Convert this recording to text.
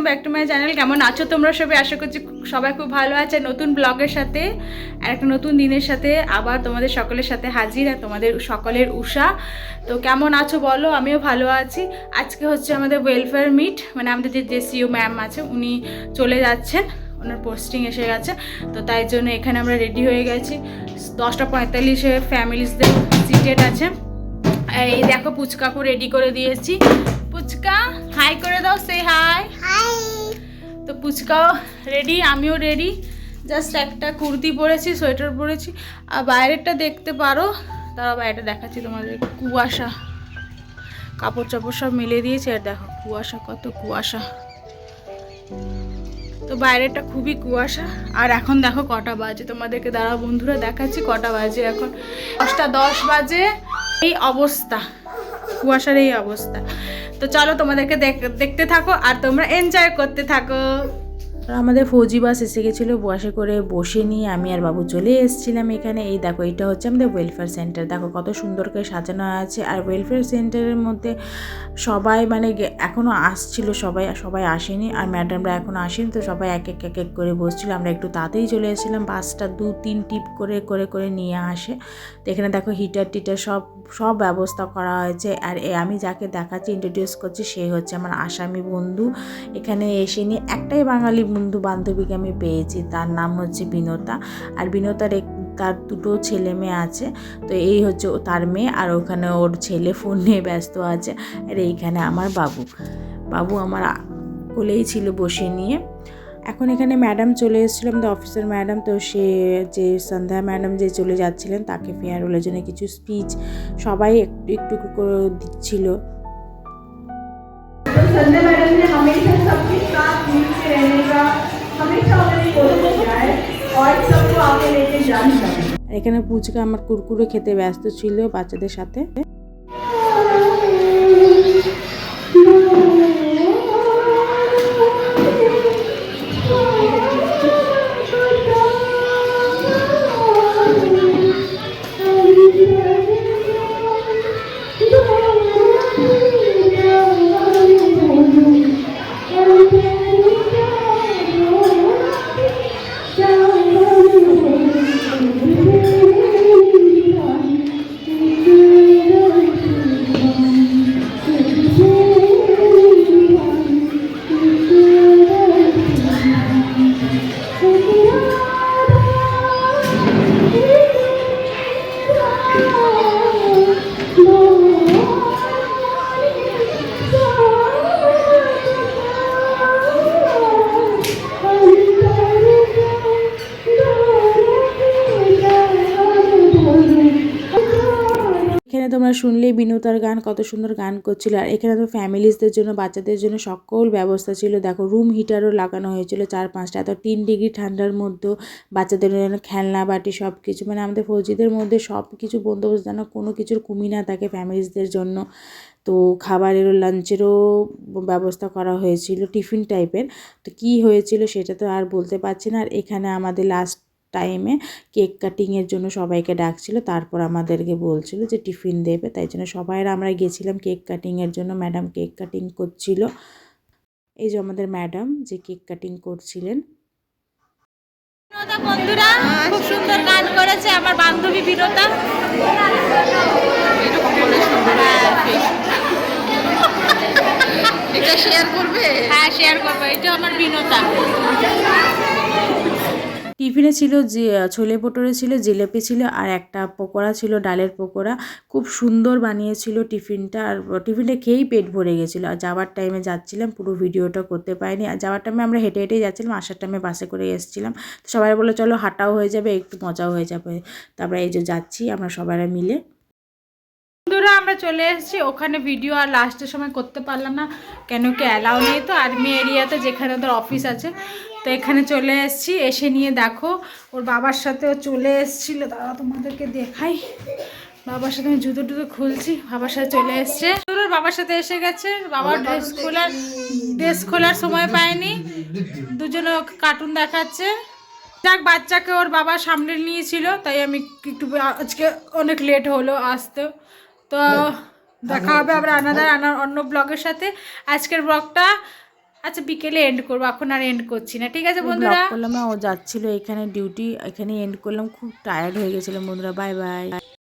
Back to my channel. কেমন আছো তোমরা সবাই? আশা করছি সবাই খুব ভালো আছে। নতুন ব্লগের সাথে আর একটা নতুন দিনের সাথে আবার তোমাদের সকলের সাথে হাজির, আর তোমাদের সকলের উষা। তো কেমন আছো বলো? আমিও ভালো আছি। আজকে হচ্ছে আমাদের ওয়েলফেয়ার মিট, মানে আমাদের যে সিও ম্যাম আছে উনি চলে যাচ্ছেন, ওনার পোস্টিং এসে গেছে। তো তাই জন্য এখানে আমরা রেডি হয়ে গেছি। 10:45 ফ্যামিলিসদের সিটেড আছে। এই দেখো পুচকাকে রেডি করে দিয়েছি। পুচকা হাই করে দাও, সে হাই। তো পুচকাও রেডি, আমিও রেডি। জাস্ট একটা কুর্তি পরেছি, সোয়েটার পরেছি, আর বাইরেটা দেখতে পারো। তারা বাইরেটা দেখাচ্ছি তোমাদের। কুয়াশা, কাপড় চাপড় সব মিলে দিয়েছে, আর দেখো কুয়াশা, কত কুয়াশা। তো বাইরেটা খুবই কুয়াশা। আর এখন দেখো কটা বাজে, তোমাদেরকে দাঁড়া বন্ধুরা দেখাচ্ছি কটা বাজে। এখন 10:10 বাজে। এই অবস্থা, কুয়াশার এই অবস্থা। তো চলো তোমাদেরকে দেখতে থাকো আর তোমরা এনজয় করতে থাকো। আমাদের ফৌজি বাস এসে গেছিলো, বাসে করে বসে নিয়ে আমি আর বাবু চলে এসেছিলাম এখানে। এই দেখো, এটা হচ্ছে আমাদের ওয়েলফেয়ার সেন্টার। দেখো কত সুন্দর করে সাজানো আছে। আর ওয়েলফেয়ার সেন্টারের মধ্যে সবাই মানে এখনও আসছিল, সবাই আসেনি, আর ম্যাডামরা এখনও আসেনি। তো সবাই এক এক করে বসছিল। আমরা একটু তাড়াতাড়ি চলে এসেছিলাম। বাসটা 2-3 টিপ করে নিয়ে আসে। তো এখানে দেখো হিটার টিটার সব ব্যবস্থা করা হয়েছে। আর আমি যাকে দেখাচ্ছি, ইন্ট্রোডিউস করছি, সে হচ্ছে আমার আসামি বন্ধু। এখানে এসে নিয়ে একটাই বাঙালি বন্ধু বান্ধবীকে আমি পেয়েছি, তার নাম হচ্ছে বিনোতা। আর বিনোতার তার 2 ছেলে মেয়ে আছে। তো এই হচ্ছে তার মেয়ে, আর ওখানে ওর ছেলে ফোন নিয়ে ব্যস্ত আছে। আর এইখানে আমার বাবু আমার কোলেই ছিল বসে নিয়ে। এখন এখানে ম্যাডাম চলে এসেছিলাম, আমাদের অফিসের ম্যাডাম। তো সে যে সন্ধ্যা ম্যাডাম যে চলে যাচ্ছিলেন, তাকে ফেয়ারওয়েলের জন্য কিছু স্পিচ সবাই একটু করে দিচ্ছিল। संध्या मैडम ने हमेशा सबके साथ मिलकर रहने का हमेशा उन्होंने कोशिश किया है और सबको आगे लेके जाना है। এখানে পুচকা আমার কুরকুরে খেতে ব্যস্ত ছিল বাচ্চাদের সাথে। তোমরা শুনলেই বিনোতার গান, কত সুন্দর গান করছিল। আর এখানে তো ফ্যামিলিসদের জন্য, বাচ্চাদের জন্য সকল ব্যবস্থা ছিল। দেখো রুম হিটারও লাগানো হয়েছিল 4-5টা। এত 3 ডিগ্রি ঠান্ডার মধ্যেও বাচ্চাদের জন্য খেলনা বাটি সব কিছু, মানে আমাদের ফৌজিদের মধ্যে সব কিছু বন্দোবস্ত, যেন কোনো কিছুর কমি না থাকে ফ্যামিলিসদের জন্য। তো খাবারেরও, লাঞ্চেরও ব্যবস্থা করা হয়েছিল, টিফিন টাইপের। তো কী হয়েছিল সেটা তো আর বলতে পারছি না। আর এখানে আমাদের লাস্ট টাইমে কেক কাটিংয়ের জন্য সবাইকে ডাকছিল, তারপর আমাদেরকে বলছিল যে টিফিন দেবে। তাই জন্য আমরা গেছিলাম কেক কাটিংয়ের জন্য। ম্যাডাম কেক কাটিং করছিল। এই যে আমাদের ম্যাডাম যে কেক কাটিং করছিলেন। বন্ধুরা খুব সুন্দর গান করেছে আমার বান্ধবী বিনোতা। এটা শেয়ার করবে? হ্যাঁ শেয়ার করবো। এটা আমার বিনোতা। টিফিনে ছিল যে ছোলে পটোরে ছিল, জিলেপি ছিল, আর একটা পকোড়া ছিল, ডালের পকোড়া। খুব সুন্দর বানিয়েছিল টিফিনটা। আর টিফিনটা খেয়েই পেট ভরে গেছিলো। আর যাওয়ার টাইমে যাচ্ছিলাম, পুরো ভিডিওটা করতে পারিনি। আর যাওয়ার টাইমে আমরা হেঁটে হেঁটেই যাচ্ছিলাম, আসার টাইমে বাসে করে এসেছিলাম। তো সবাই বললো চলো হাঁটাও হয়ে যাবে, একটু মজাও হয়ে যাবে। তারপরে এই যে যাচ্ছি আমরা সবাই মিলে। বন্ধুরা আমরা চলে এসেছি ওখানে। ভিডিও আর লাস্টের সময় করতে পারলাম না, কেন কি অ্যালাউ নেই তো আর্মি এরিয়াতে, যেখানে ওদের অফিস আছে। তো এখানে চলে এসেছি। এসে নিয়ে দেখো ওর বাবার সাথেও চলে এসেছিলো। তারা তোমাদেরকে দেখাই। বাবার সাথে আমি জুতো টুতো খুলছি, বাবার সাথে চলে এসছে। ওর বাবার সাথে এসে গেছে। বাবার ড্রেস খোলার সময় পায়নি, দুজনে কার্টুন দেখাচ্ছে। যাক, বাচ্চাকে ওর বাবা সামনে নিয়েছিল, তাই আমি একটু আজকে অনেক লেট হলো আসতে। তো দেখা হবে আবার অন্য ব্লগের সাথে। আজকের ব্লগটা আচ্ছা বিকেলে এন্ড করবো, এখন আর এন্ড করছি না, ঠিক আছে ব্লগ বন্ধুরা। করলাম না, ও যাচ্ছিল এখানে ডিউটি, এখানে এন্ড করলাম, খুব টায়ার্ড হয়ে গেছিলাম বন্ধুরা, বাই বাই।